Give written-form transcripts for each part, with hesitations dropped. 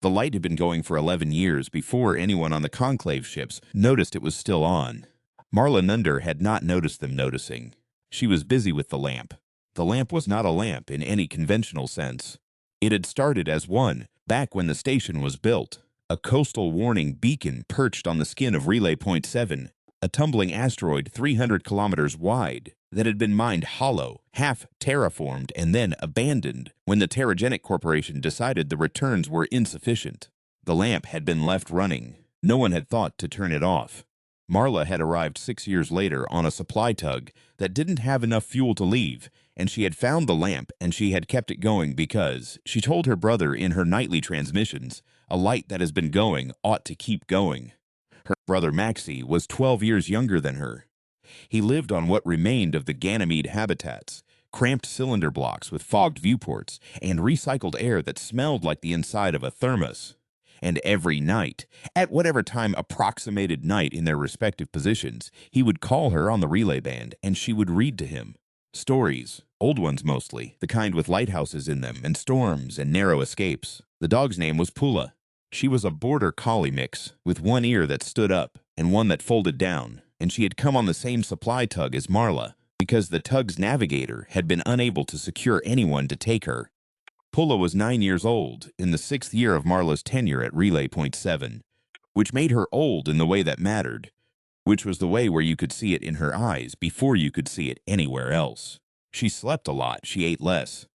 The light had been going for 11 years before anyone on the Conclave ships noticed it was still on. Marla Nunder had not noticed them noticing. She was busy with the lamp. The lamp was not a lamp in any conventional sense. It had started as one back when the station was built. A coastal warning beacon perched on the skin of Relay Point 7, a tumbling asteroid 300 kilometers wide that had been mined hollow, half terraformed, and then abandoned when the Terragenic Corporation decided the returns were insufficient. The lamp had been left running. No one had thought to turn it off. Marla had arrived 6 years later on a supply tug that didn't have enough fuel to leave, and she had found the lamp and she had kept it going because, she told her brother in her nightly transmissions, a light that has been going ought to keep going. Her brother Maxie was 12 years younger than her. He lived on what remained of the Ganymede habitats, cramped cylinder blocks with fogged viewports and recycled air that smelled like the inside of a thermos. And every night, at whatever time approximated night in their respective positions, he would call her on the relay band and she would read to him. Stories, old ones mostly, the kind with lighthouses in them and storms and narrow escapes. The dog's name was Pula. She was a border collie mix with one ear that stood up and one that folded down, and she had come on the same supply tug as Marla because the tug's navigator had been unable to secure anyone to take her. Pula was 9 years old in the 6th year of Marla's tenure at Relay Point 7, which made her old in the way that mattered, which was the way where you could see it in her eyes before you could see it anywhere else. She slept a lot, she ate less.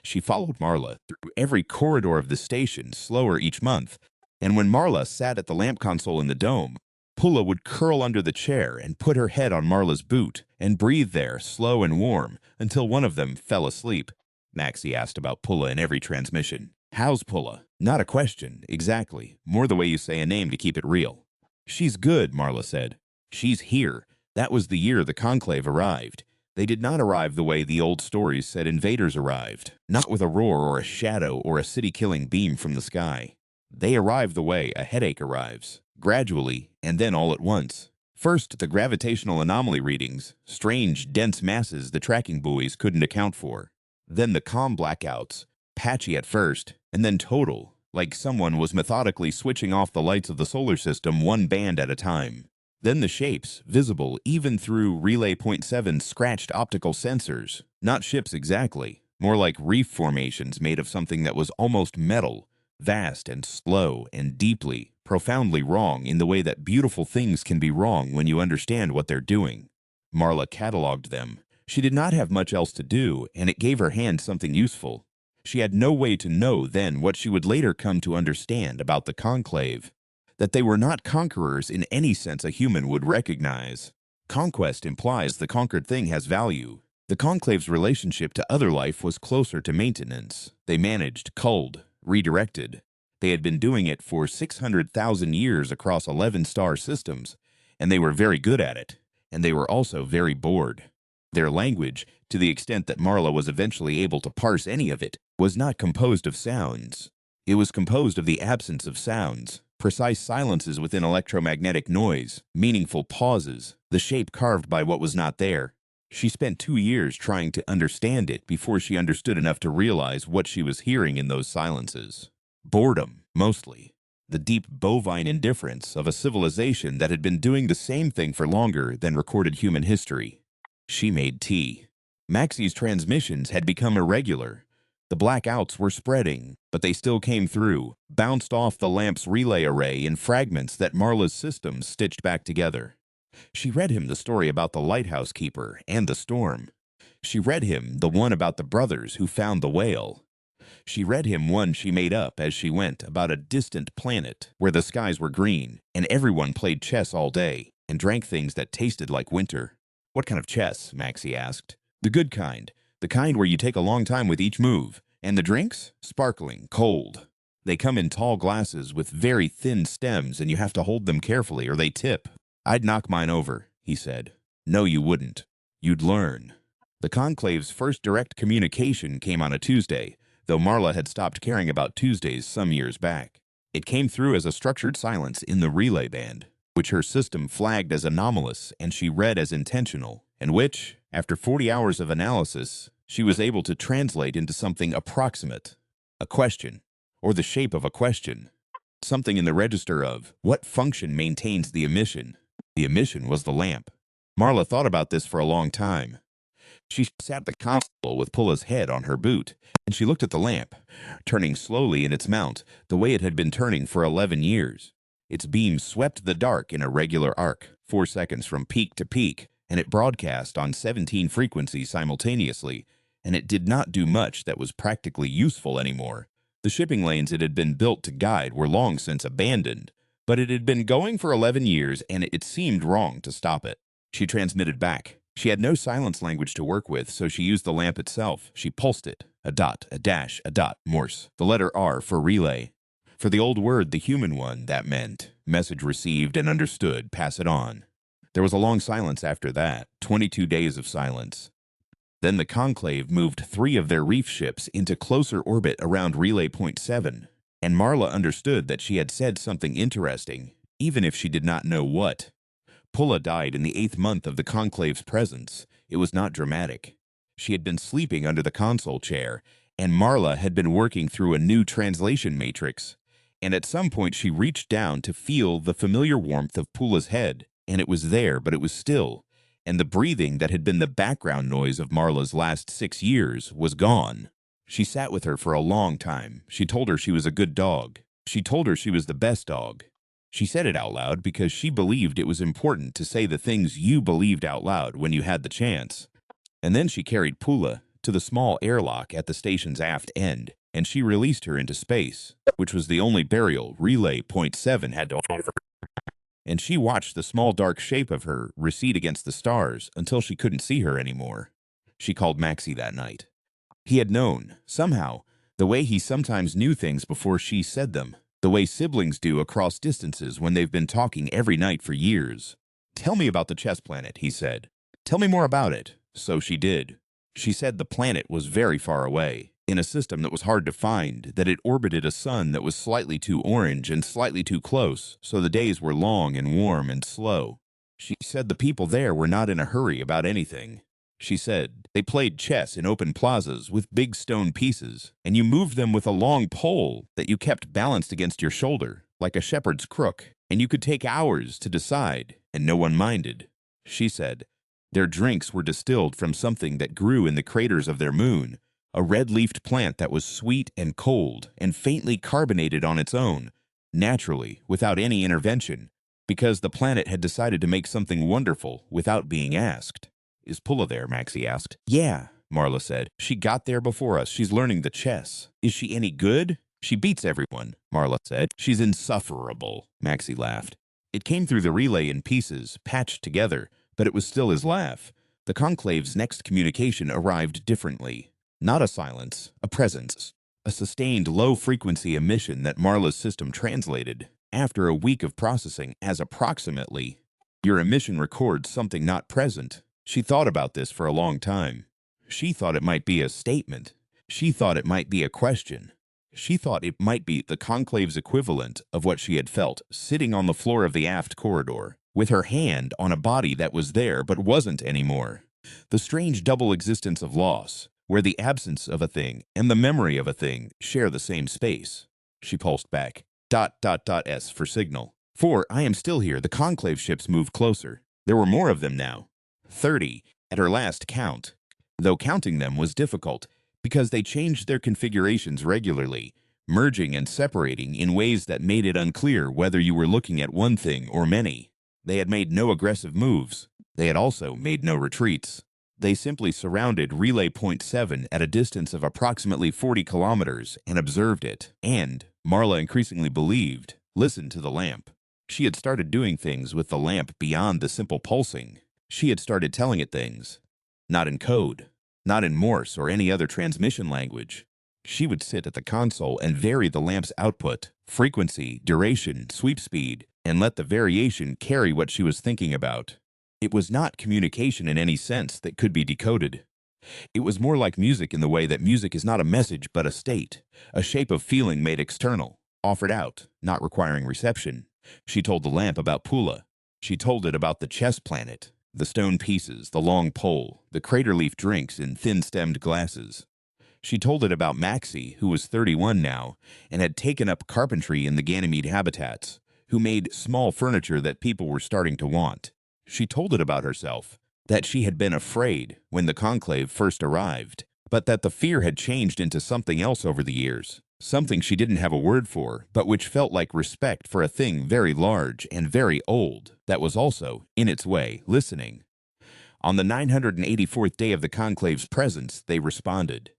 She followed Marla through every corridor of the station, slower each month, and when Marla sat at the lamp console in the dome, Pula would curl under the chair and put her head on Marla's boot and breathe there, slow and warm, until one of them fell asleep. Maxie asked about Pula in every transmission. How's Pula? Not a question, exactly. More the way you say a name to keep it real. She's good, Marla said. She's here. That was the year the Conclave arrived. They did not arrive the way the old stories said invaders arrived, not with a roar or a shadow or a city-killing beam from the sky. They arrived the way a headache arrives, gradually and then all at once. First, the gravitational anomaly readings, strange, dense masses the tracking buoys couldn't account for. Then the calm blackouts, patchy at first, and then total, like someone was methodically switching off the lights of the solar system one band at a time. Then the shapes, visible even through Relay Point 7's scratched optical sensors, not ships exactly, more like reef formations made of something that was almost metal, vast and slow and deeply, profoundly wrong in the way that beautiful things can be wrong when you understand what they're doing. Marla cataloged them. She did not have much else to do, and it gave her hand something useful. She had no way to know then what she would later come to understand about the Conclave, that they were not conquerors in any sense a human would recognize. Conquest implies the conquered thing has value. The Conclave's relationship to other life was closer to maintenance. They managed, culled, redirected. They had been doing it for 600,000 years across 11 star systems, and they were very good at it, and they were also very bored. Their language, to the extent that Marla was eventually able to parse any of it, was not composed of sounds. It was composed of the absence of sounds, precise silences within electromagnetic noise, meaningful pauses, the shape carved by what was not there. She spent 2 years trying to understand it before she understood enough to realize what she was hearing in those silences. Boredom, mostly. The deep bovine indifference of a civilization that had been doing the same thing for longer than recorded human history. She made tea. Maxie's transmissions had become irregular. The blackouts were spreading, but they still came through, bounced off the lamp's relay array in fragments that Marla's systems stitched back together. She read him the story about the lighthouse keeper and the storm. She read him the one about the brothers who found the whale. She read him one she made up as she went about a distant planet where the skies were green and everyone played chess all day and drank things that tasted like winter. What kind of chess? Maxie asked. The good kind. The kind where you take a long time with each move. And the drinks? Sparkling, cold. They come in tall glasses with very thin stems and you have to hold them carefully or they tip. I'd knock mine over, he said. No, you wouldn't. You'd learn. The Conclave's first direct communication came on a Tuesday, though Marla had stopped caring about Tuesdays some years back. It came through as a structured silence in the relay band, which her system flagged as anomalous and she read as intentional, and which, after 40 hours of analysis, she was able to translate into something approximate. A question, or the shape of a question, Something in the register of what function maintains the emission. The emission was the lamp. Marla thought about this for a long time. She sat at the console with Pulla's head on her boot, and she looked at the lamp, turning slowly in its mount, the way it had been turning for 11 years. Its beam swept the dark in a regular arc, 4 seconds from peak to peak, and it broadcast on 17 frequencies simultaneously, and it did not do much that was practically useful anymore. The shipping lanes it had been built to guide were long since abandoned, but it had been going for 11 years, and it seemed wrong to stop it. She transmitted back. She had no silence language to work with, so she used the lamp itself. She pulsed it. A dot, a dash, a dot, Morse. The letter R for relay. For the old word, the human one, that meant message received and understood, pass it on. There was a long silence after that, 22 days of silence. Then the Conclave moved 3 of their reef ships into closer orbit around Relay Point 7, and Marla understood that she had said something interesting, even if she did not know what. Pulla died in the 8th month of the Conclave's presence. It was not dramatic. She had been sleeping under the console chair, and Marla had been working through a new translation matrix. And at some point she reached down to feel the familiar warmth of Pulla's head, and it was there, but it was still. And the breathing that had been the background noise of Marla's last 6 years was gone. She sat with her for a long time. She told her she was a good dog. She told her she was the best dog. She said it out loud because she believed it was important to say the things you believed out loud when you had the chance. And then she carried Pulla to the small airlock at the station's aft end, and she released her into space, which was the only burial Relay Point 7 had to offer. And she watched the small dark shape of her recede against the stars until she couldn't see her anymore. She called Maxie that night. He had known, somehow, the way he sometimes knew things before she said them. The way siblings do across distances when they've been talking every night for years. Tell me about the chess planet, he said. Tell me more about it. So she did. She said the planet was very far away, in a system that was hard to find, that it orbited a sun that was slightly too orange and slightly too close, so the days were long and warm and slow. She said the people there were not in a hurry about anything. She said they played chess in open plazas with big stone pieces, and you moved them with a long pole that you kept balanced against your shoulder, like a shepherd's crook, and you could take hours to decide, and no one minded. She said their drinks were distilled from something that grew in the craters of their moon, a red-leafed plant that was sweet and cold and faintly carbonated on its own, naturally, without any intervention, because the planet had decided to make something wonderful without being asked. Is Pulla there? Maxie asked. Yeah, Marla said. She got there before us. She's learning the chess. Is she any good? She beats everyone, Marla said. She's insufferable, Maxie laughed. It came through the relay in pieces, patched together, but it was still his laugh. The Conclave's next communication arrived differently. Not a silence, a presence. A sustained low-frequency emission that Marla's system translated, after a week of processing, as approximately. Your emission records something not present. She thought about this for a long time. She thought it might be a statement. She thought it might be a question. She thought it might be the Conclave's equivalent of what she had felt sitting on the floor of the aft corridor, with her hand on a body that was there but wasn't anymore. The strange double existence of loss, where the absence of a thing and the memory of a thing share the same space. She pulsed back. ... S for signal. 4, I am still here. The Conclave ships moved closer. There were more of them now. 30, at her last count, though counting them was difficult because they changed their configurations regularly, merging and separating in ways that made it unclear whether you were looking at one thing or many. They had made no aggressive moves. They had also made no retreats. They simply surrounded Relay Point 7 at a distance of approximately 40 kilometers and observed it, and, Marla increasingly believed, listened to the lamp. She had started doing things with the lamp beyond the simple pulsing. She had started telling it things. Not in code, not in Morse or any other transmission language. She would sit at the console and vary the lamp's output, frequency, duration, sweep speed, and let the variation carry what she was thinking about. It was not communication in any sense that could be decoded. It was more like music in the way that music is not a message but a state, a shape of feeling made external, offered out, not requiring reception. She told the lamp about Pulla. She told it about the chess planet, the stone pieces, the long pole, the crater leaf drinks in thin-stemmed glasses. She told it about Maxie, who was 31 now, and had taken up carpentry in the Ganymede habitats, who made small furniture that people were starting to want. She told it about herself, that she had been afraid when the conclave first arrived, but that the fear had changed into something else over the years, something she didn't have a word for, but which felt like respect for a thing very large and very old that was also, in its way, listening. On the 984th day of the conclave's presence, they responded.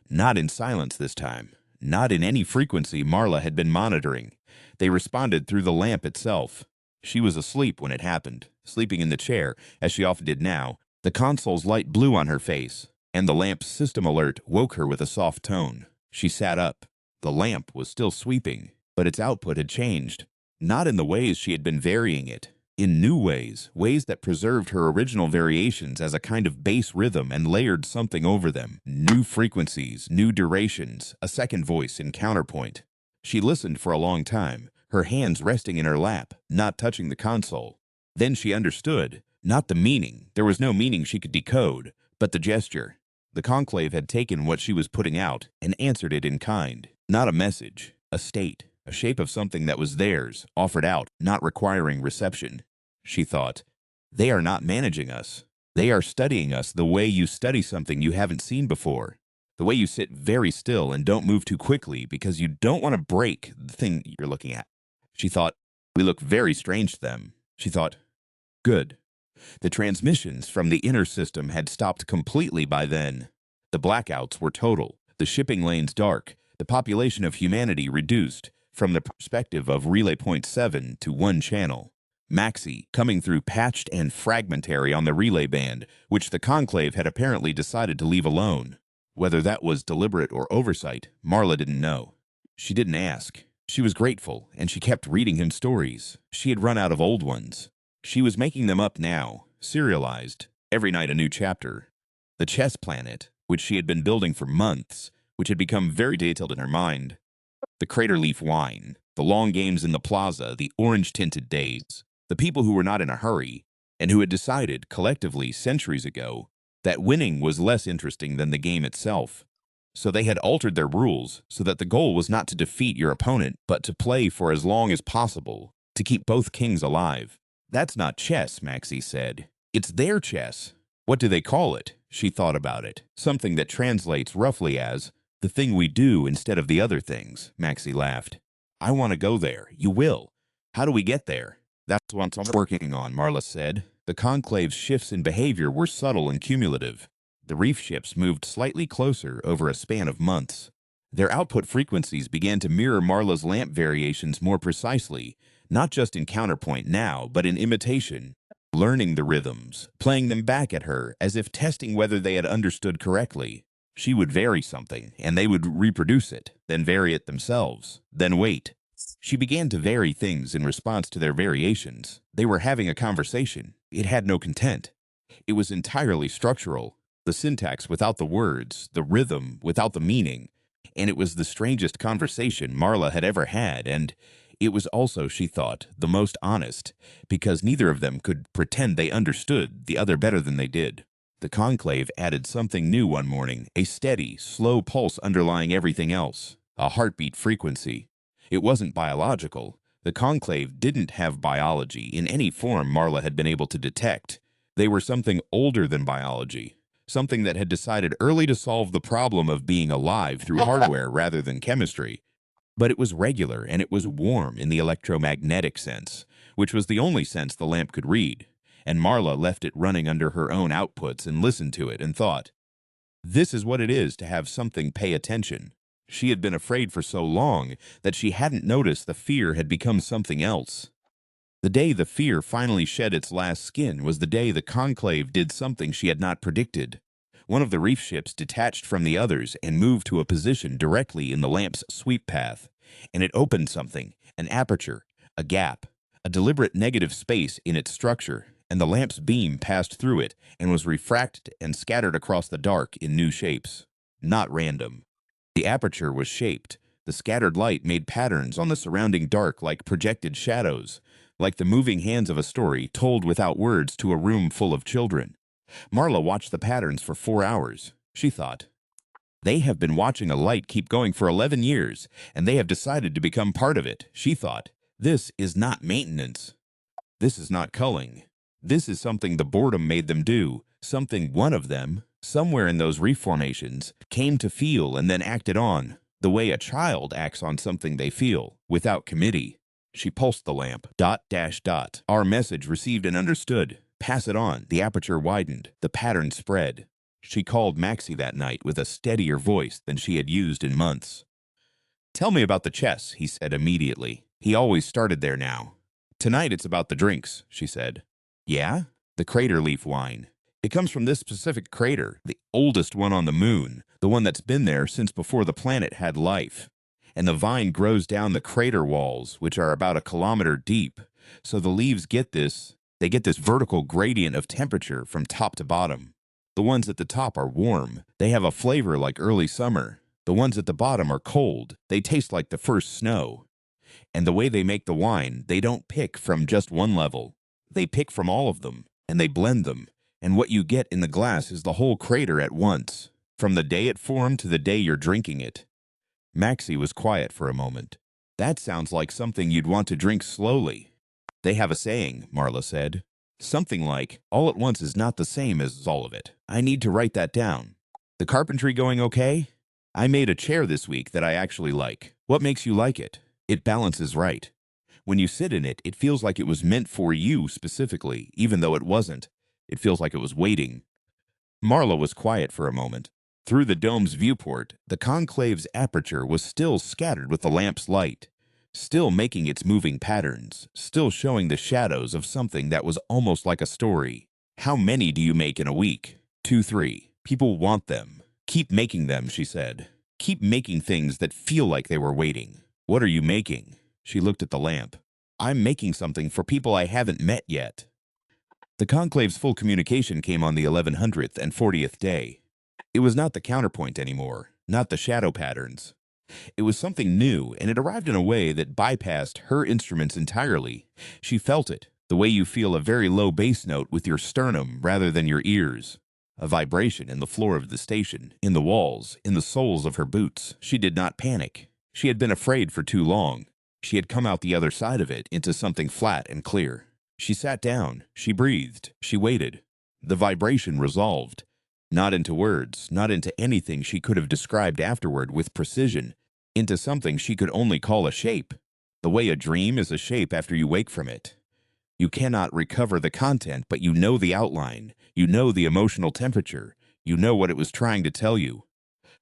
Not in silence this time, not in any frequency Marla had been monitoring. They responded through the lamp itself. She was asleep when it happened, sleeping in the chair, as she often did now, the console's light blue on her face, and the lamp's system alert woke her with a soft tone. She sat up. The lamp was still sweeping, but its output had changed. Not in the ways she had been varying it. In new ways, ways that preserved her original variations as a kind of bass rhythm and layered something over them. New frequencies, new durations, a second voice in counterpoint. She listened for a long time, her hands resting in her lap, not touching the console. Then she understood. Not the meaning, there was no meaning she could decode, but the gesture. The conclave had taken what she was putting out and answered it in kind. Not a message, a state, a shape of something that was theirs, offered out, not requiring reception. She thought, they are not managing us. They are studying us the way you study something you haven't seen before. The way you sit very still and don't move too quickly because you don't want to break the thing you're looking at. She thought, we look very strange to them. She thought, good. The transmissions from the inner system had stopped completely by then. The blackouts were total, the shipping lanes dark, the population of humanity reduced from the perspective of Relay Point 7 to one channel. Maxie coming through patched and fragmentary on the relay band, which the conclave had apparently decided to leave alone. Whether that was deliberate or oversight, Marla didn't know. She didn't ask. She was grateful, and she kept reading him stories. She had run out of old ones. She was making them up now, serialized, every night a new chapter. The chess planet, which she had been building for months, which had become very detailed in her mind. The crater leaf wine, the long games in the plaza, the orange-tinted days. The people who were not in a hurry, and who had decided, collectively, centuries ago, that winning was less interesting than the game itself. So they had altered their rules so that the goal was not to defeat your opponent, but to play for as long as possible, to keep both kings alive. That's not chess, Maxie said. It's their chess. What do they call it? She thought about it. Something that translates roughly as, the thing we do instead of the other things, Maxie laughed. I want to go there. You will. How do we get there? That's what I'm working on, Marla said. The conclave's shifts in behavior were subtle and cumulative. The reef ships moved slightly closer over a span of months. Their output frequencies began to mirror Marla's lamp variations more precisely, not just in counterpoint now, but in imitation, learning the rhythms, playing them back at her as if testing whether they had understood correctly. She would vary something, and they would reproduce it, then vary it themselves, then wait. She began to vary things in response to their variations. They were having a conversation. It had no content. It was entirely structural, the syntax without the words, the rhythm without the meaning, and it was the strangest conversation Marla had ever had, and it was also, she thought, the most honest, because neither of them could pretend they understood the other better than they did. The conclave added something new one morning, a steady, slow pulse underlying everything else, a heartbeat frequency. It wasn't biological. The conclave didn't have biology in any form Marla had been able to detect. They were something older than biology, something that had decided early to solve the problem of being alive through hardware rather than chemistry. But it was regular and it was warm in the electromagnetic sense, which was the only sense the lamp could read, and Marla left it running under her own outputs and listened to it and thought, this is what it is to have something pay attention. She had been afraid for so long that she hadn't noticed the fear had become something else. The day the fear finally shed its last skin was the day the conclave did something she had not predicted. One of the reef ships detached from the others and moved to a position directly in the lamp's sweep path, and it opened something, an aperture, a gap, a deliberate negative space in its structure, and the lamp's beam passed through it and was refracted and scattered across the dark in new shapes. Not random. The aperture was shaped. The scattered light made patterns on the surrounding dark like projected shadows, like the moving hands of a story told without words to a room full of children. Marla watched the patterns for 4 hours. She thought, They have been watching a light keep going for 11 years, and they have decided to become part of it, she thought. This is not maintenance. This is not culling. This is something the boredom made them do, something one of them, somewhere in those reef formations, came to feel and then acted on, the way a child acts on something they feel, without committee. She pulsed the lamp. ... Our message received and understood. Pass it on. The aperture widened. The pattern spread. She called Maxie that night with a steadier voice than she had used in months. Tell me about the chess, he said immediately. He always started there now. Tonight it's about the drinks, she said. Yeah? The crater leaf wine. It comes from this specific crater, the oldest one on the moon, the one that's been there since before the planet had life. And the vine grows down the crater walls, which are about 1 kilometer deep. So the leaves get this vertical gradient of temperature from top to bottom. The ones at the top are warm. They have a flavor like early summer. The ones at the bottom are cold. They taste like the first snow. And the way they make the wine, they don't pick from just one level. They pick from all of them, and they blend them. And what you get in the glass is the whole crater at once, from the day it formed to the day you're drinking it. Maxie was quiet for a moment. That sounds like something you'd want to drink slowly. They have a saying, Marla said. Something like, all at once is not the same as all of it. I need to write that down. The carpentry going okay? I made a chair this week that I actually like. What makes you like it? It balances right. When you sit in it, it feels like it was meant for you specifically, even though it wasn't. It feels like it was waiting. Marla was quiet for a moment. Through the dome's viewport, the conclave's aperture was still scattered with the lamp's light, still making its moving patterns, still showing the shadows of something that was almost like a story. How many do you make in a week? 2, 3. People want them. Keep making them, she said. Keep making things that feel like they were waiting. What are you making? She looked at the lamp. I'm making something for people I haven't met yet. The conclave's full communication came on the 1100th and 40th day. It was not the counterpoint anymore, not the shadow patterns. It was something new, and it arrived in a way that bypassed her instruments entirely. She felt it, the way you feel a very low bass note with your sternum rather than your ears. A vibration in the floor of the station, in the walls, in the soles of her boots. She did not panic. She had been afraid for too long. She had come out the other side of it into something flat and clear. She sat down. She breathed. She waited. The vibration resolved. Not into words, not into anything she could have described afterward with precision, into something she could only call a shape. The way a dream is a shape after you wake from it. You cannot recover the content, but you know the outline. You know the emotional temperature. You know what it was trying to tell you.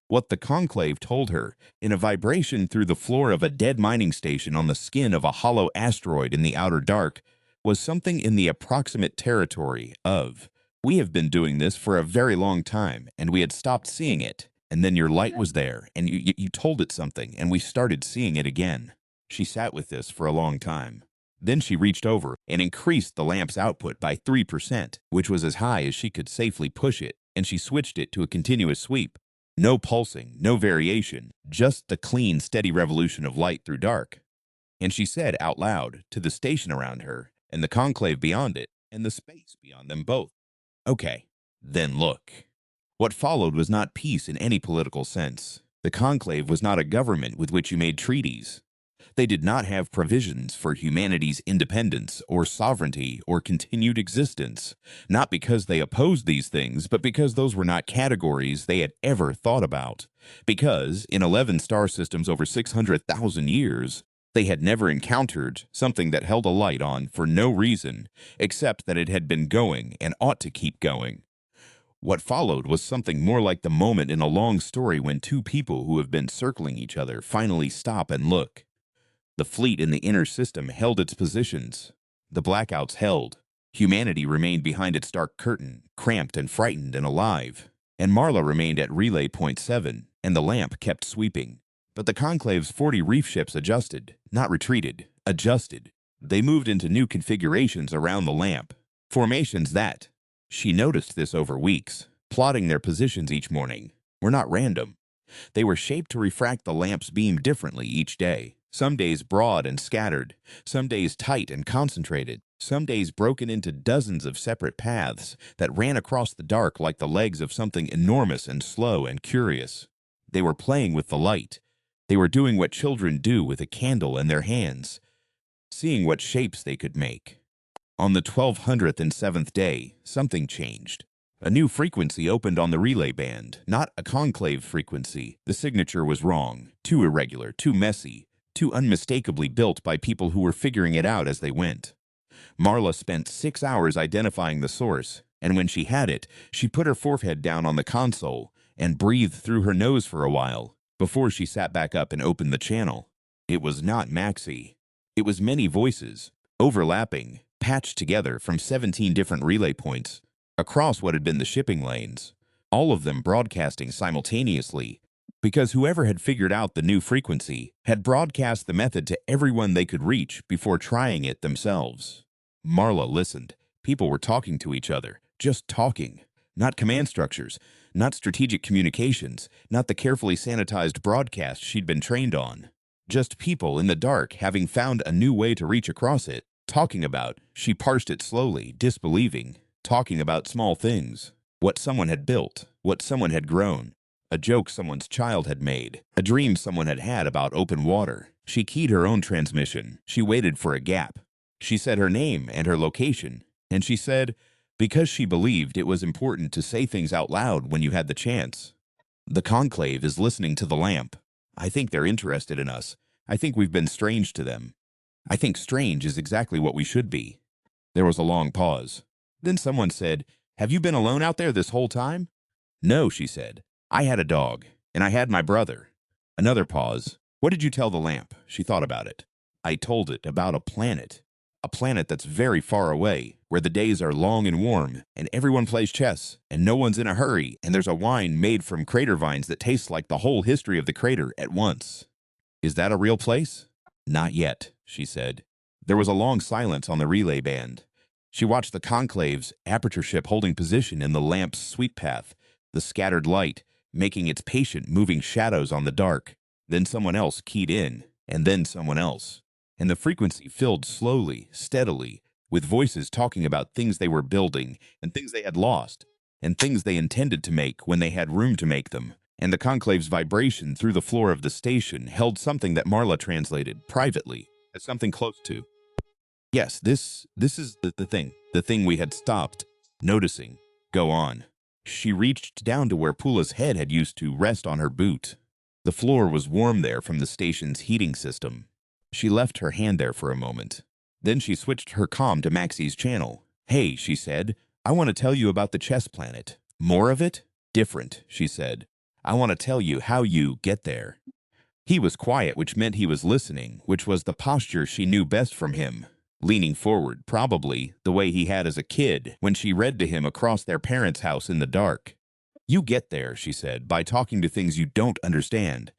What the conclave told her, in a vibration through the floor of a dead mining station on the skin of a hollow asteroid in the outer dark, was something in the approximate territory of, we have been doing this for a very long time, and we had stopped seeing it, and then your light was there, and you told it something, and we started seeing it again. She sat with this for a long time. Then she reached over and increased the lamp's output by 3%, which was as high as she could safely push it, and she switched it to a continuous sweep. No pulsing, no variation, just the clean, steady revolution of light through dark. And she said out loud to the station around her, and the conclave beyond it, and the space beyond them both, okay, then look. What followed was not peace in any political sense. The conclave was not a government with which you made treaties. They did not have provisions for humanity's independence or sovereignty or continued existence, not because they opposed these things, but because those were not categories they had ever thought about. Because, in 11 star systems over 600,000 years, they had never encountered something that held a light on for no reason, except that it had been going and ought to keep going. What followed was something more like the moment in a long story when two people who have been circling each other finally stop and look. The fleet in the inner system held its positions. The blackouts held. Humanity remained behind its dark curtain, cramped and frightened and alive. And Marla remained at relay point 7, and the lamp kept sweeping. But the conclave's 40 reef ships adjusted, not retreated, adjusted. They moved into new configurations around the lamp. Formations that, she noticed this over weeks, plotting their positions each morning, were not random. They were shaped to refract the lamp's beam differently each day. Some days broad and scattered, some days tight and concentrated, some days broken into dozens of separate paths that ran across the dark like the legs of something enormous and slow and curious. They were playing with the light. They were doing what children do with a candle in their hands, seeing what shapes they could make. On the 1207th day, something changed. A new frequency opened on the relay band, not a conclave frequency. The signature was wrong, too irregular, too messy, too unmistakably built by people who were figuring it out as they went. Marla spent 6 hours identifying the source, and when she had it, she put her forehead down on the console and breathed through her nose for a while before she sat back up and opened the channel. It was not Maxie. It was many voices, overlapping, patched together from 17 different relay points across what had been the shipping lanes, all of them broadcasting simultaneously, because whoever had figured out the new frequency had broadcast the method to everyone they could reach before trying it themselves. Marla listened. People were talking to each other, just talking. Not command structures, not strategic communications, not the carefully sanitized broadcast she'd been trained on. Just people in the dark having found a new way to reach across it, talking about, she parsed it slowly, disbelieving, talking about small things, what someone had built, what someone had grown, a joke someone's child had made, a dream someone had had about open water. She keyed her own transmission. She waited for a gap. She said her name and her location, and she said, because she believed it was important to say things out loud when you had the chance. The conclave is listening to the lamp. I think they're interested in us. I think we've been strange to them. I think strange is exactly what we should be. There was a long pause. Then someone said, have you been alone out there this whole time? No, she said. I had a dog, and I had my brother. Another pause. What did you tell the lamp? She thought about it. I told it about a planet that's very far away, where the days are long and warm, and everyone plays chess, and no one's in a hurry, and there's a wine made from crater vines that tastes like the whole history of the crater at once. Is that a real place? Not yet, she said. There was a long silence on the relay band. She watched the conclave's aperture ship holding position in the lamp's sweep path, the scattered light, making its patient moving shadows on the dark. Then someone else keyed in, and then someone else. And the frequency filled slowly, steadily, with voices talking about things they were building, and things they had lost, and things they intended to make when they had room to make them. And the conclave's vibration through the floor of the station held something that Marla translated, privately, as something close to. Yes, this is the thing we had stopped noticing. Go on. She reached down to where Pula's head had used to rest on her boot. The floor was warm there from the station's heating system. She left her hand there for a moment. Then she switched her comm to Maxie's channel. Hey, she said, I want to tell you about the chess planet. More of it? Different, she said. I want to tell you how you get there. He was quiet, which meant he was listening, which was the posture she knew best from him. Leaning forward, probably the way he had as a kid when she read to him across their parents' house in the dark. You get there, she said, by talking to things you don't understand,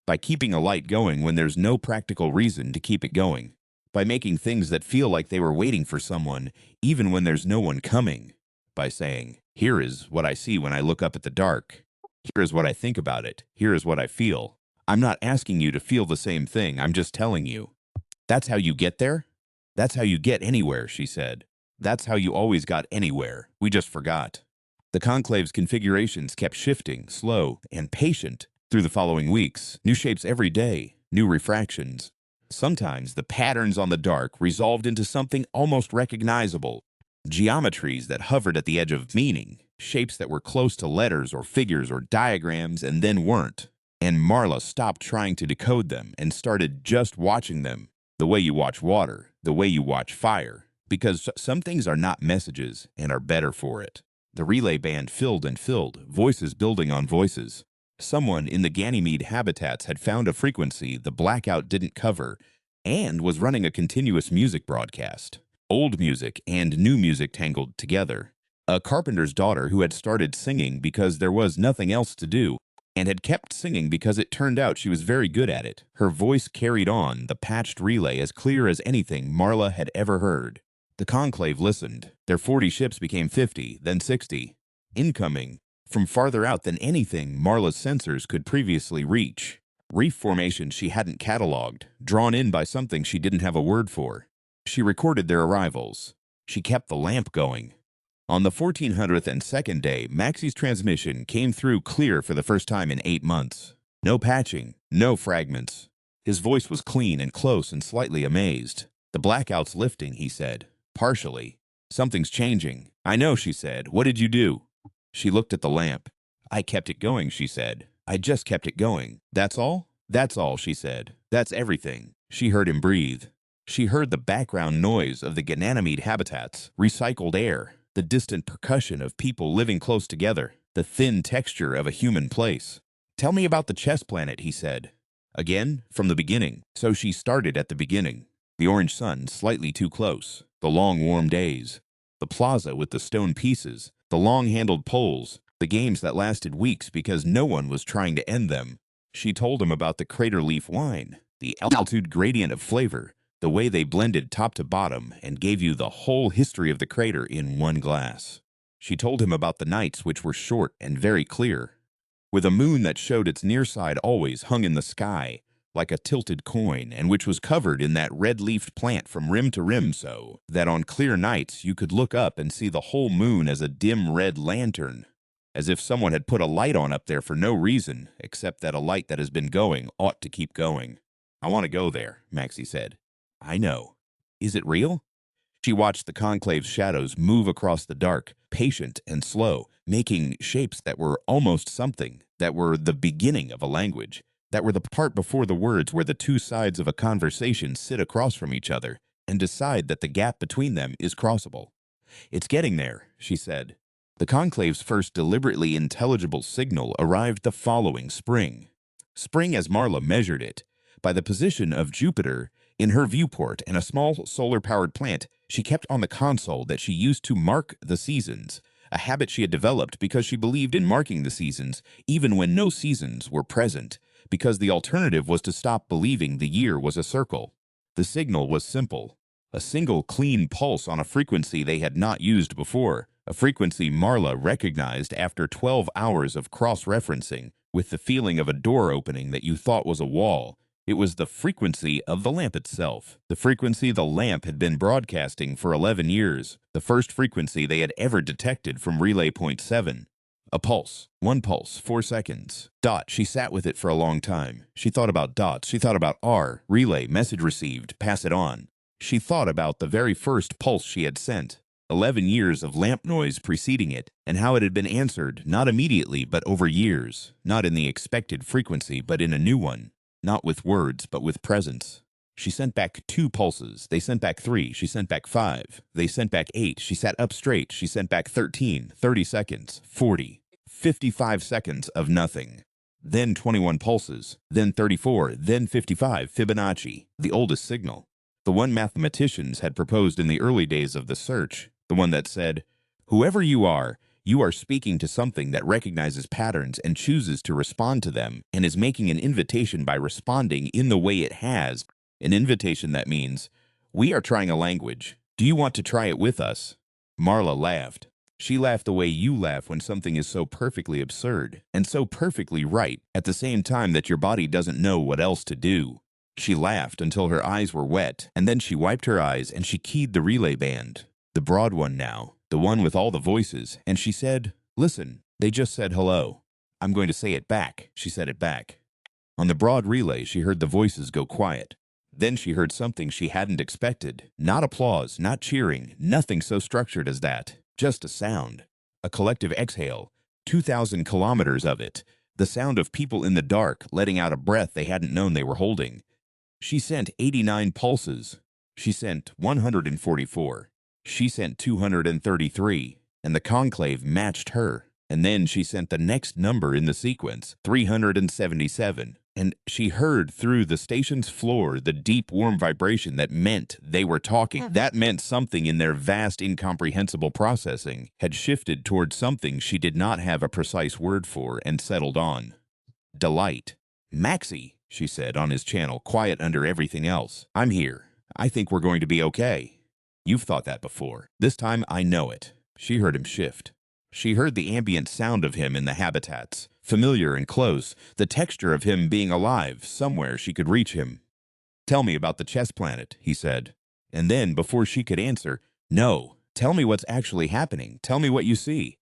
by keeping a light going when there's no practical reason to keep it going, by making things that feel like they were waiting for someone, even when there's no one coming, by saying, here is what I see when I look up at the dark. Here is what I think about it. Here is what I feel. I'm not asking you to feel the same thing. I'm just telling you. That's how you get there? That's how you get anywhere, she said. That's how you always got anywhere. We just forgot. The conclave's configurations kept shifting, slow and patient, through the following weeks. New shapes every day, new refractions. Sometimes the patterns on the dark resolved into something almost recognizable. Geometries that hovered at the edge of meaning. Shapes that were close to letters or figures or diagrams and then weren't. And Marla stopped trying to decode them and started just watching them. The way you watch water, the way you watch fire, because some things are not messages and are better for it. The relay band filled and filled, voices building on voices. Someone in the Ganymede habitats had found a frequency the blackout didn't cover and was running a continuous music broadcast. Old music and new music tangled together. A carpenter's daughter who had started singing because there was nothing else to do, and had kept singing because it turned out she was very good at it. Her voice carried on the patched relay as clear as anything Marla had ever heard. The conclave listened. Their 40 ships became 50, then 60. Incoming, from farther out than anything Marla's sensors could previously reach. Reef formations she hadn't cataloged, drawn in by something she didn't have a word for. She recorded their arrivals. She kept the lamp going. On the 1402nd day, Maxie's transmission came through clear for the first time in 8 months. No patching, no fragments. His voice was clean and close and slightly amazed. The blackout's lifting, he said. Partially. Something's changing. I know, she said. What did you do? She looked at the lamp. I kept it going, she said. I just kept it going. That's all? That's all, she said. That's everything. She heard him breathe. She heard the background noise of the Ganymede habitats, recycled air, the distant percussion of people living close together, the thin texture of a human place. Tell me about the chess planet, he said. Again, from the beginning. So she started at the beginning. The orange sun slightly too close, the long warm days, the plaza with the stone pieces, the long-handled poles, the games that lasted weeks because no one was trying to end them. She told him about the crater leaf wine, the altitude gradient of flavor, the way they blended top to bottom and gave you the whole history of the crater in one glass. She told him about the nights, which were short and very clear, with a moon that showed its near side always hung in the sky, like a tilted coin, and which was covered in that red-leafed plant from rim to rim so that on clear nights you could look up and see the whole moon as a dim red lantern, as if someone had put a light on up there for no reason, except that a light that has been going ought to keep going. I want to go there, Maxie said. I know. Is it real? She watched the conclave's shadows move across the dark, patient and slow, making shapes that were almost something, that were the beginning of a language, that were the part before the words where the two sides of a conversation sit across from each other and decide that the gap between them is crossable. It's getting there, she said. The conclave's first deliberately intelligible signal arrived the following spring. Spring as Marla measured it. By the position of Jupiter in her viewport and a small solar-powered plant she kept on the console that she used to mark the seasons, a habit she had developed because she believed in marking the seasons even when no seasons were present, because the alternative was to stop believing the year was a circle. The signal was simple. A single clean pulse on a frequency they had not used before, a frequency Marla recognized after 12 hours of cross-referencing, with the feeling of a door opening that you thought was a wall. It was the frequency of the lamp itself, the frequency the lamp had been broadcasting for 11 years, the first frequency they had ever detected from relay point 7. A pulse, 1 pulse, 4 seconds. Dot, she sat with it for a long time. She thought about dots, she thought about R, relay, message received, pass it on. She thought about the very first pulse she had sent, 11 years of lamp noise preceding it, and how it had been answered, not immediately but over years, not in the expected frequency but in a new one. Not with words, but with presence. She sent back 2 pulses. They sent back 3. She sent back 5. They sent back 8. She sat up straight. She sent back 13, 30 seconds, 40, 55 seconds of nothing. Then 21 pulses. Then 34. Then 55. Fibonacci, the oldest signal. The one mathematicians had proposed in the early days of the search. The one that said, whoever you are speaking to something that recognizes patterns and chooses to respond to them and is making an invitation by responding in the way it has, an invitation that means, we are trying a language. Do you want to try it with us? Marla laughed. She laughed the way you laugh when something is so perfectly absurd and so perfectly right at the same time that your body doesn't know what else to do. She laughed until her eyes were wet, and then she wiped her eyes and she keyed the relay band, the broad one now, the one with all the voices, and she said, listen, they just said hello. I'm going to say it back. She said it back. On the broad relay, she heard the voices go quiet. Then she heard something she hadn't expected. Not applause, not cheering, nothing so structured as that. Just a sound. A collective exhale. 2,000 kilometers of it. The sound of people in the dark letting out a breath they hadn't known they were holding. She sent 89 pulses. She sent 144. She sent 233, and the conclave matched her. And then she sent the next number in the sequence, 377. And she heard through the station's floor the deep, warm vibration that meant they were talking. That meant something in their vast, incomprehensible processing had shifted toward something she did not have a precise word for and settled on. Delight. Maxie, she said on his channel, quiet under everything else. I'm here. I think we're going to be okay. You've thought that before. This time I know it. She heard him shift. She heard the ambient sound of him in the habitats, familiar and close, the texture of him being alive, somewhere she could reach him. Tell me about the chess planet, he said. And then, before she could answer, no, tell me what's actually happening. Tell me what you see.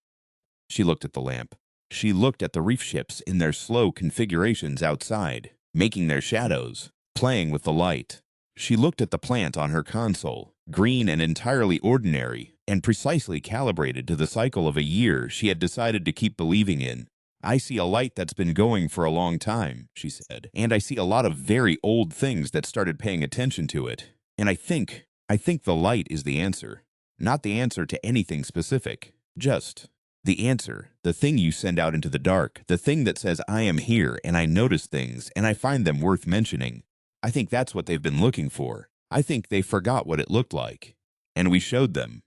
She looked at the lamp. She looked at the reef ships in their slow configurations outside, making their shadows, playing with the light. She looked at the plant on her console, green and entirely ordinary, and precisely calibrated to the cycle of a year she had decided to keep believing in. I see a light that's been going for a long time, she said, and I see a lot of very old things that started paying attention to it. And I think the light is the answer. Not the answer to anything specific, just the answer, the thing you send out into the dark, the thing that says I am here and I notice things and I find them worth mentioning. I think that's what they've been looking for. I think they forgot what it looked like. And we showed them.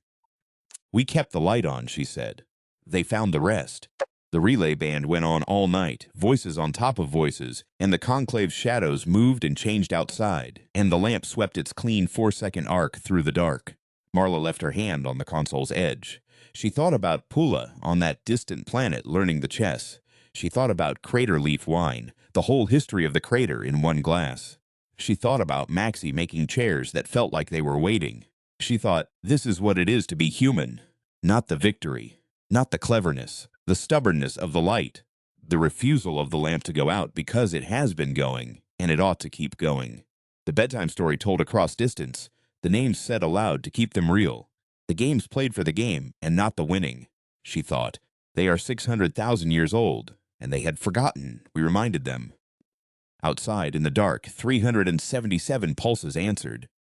We kept the light on, she said. They found the rest. The relay band went on all night, voices on top of voices, and the conclave's shadows moved and changed outside, and the lamp swept its clean 4-second arc through the dark. Marla left her hand on the console's edge. She thought about Pula on that distant planet learning the chess. She thought about crater leaf wine, the whole history of the crater in one glass. She thought about Maxie making chairs that felt like they were waiting. She thought, this is what it is to be human. Not the victory, not the cleverness, the stubbornness of the light, the refusal of the lamp to go out because it has been going, and it ought to keep going. The bedtime story told across distance, the names said aloud to keep them real. The game's played for the game and not the winning. She thought, they are 600,000 years old, and they had forgotten, we reminded them. Outside, in the dark, 377 pulses answered.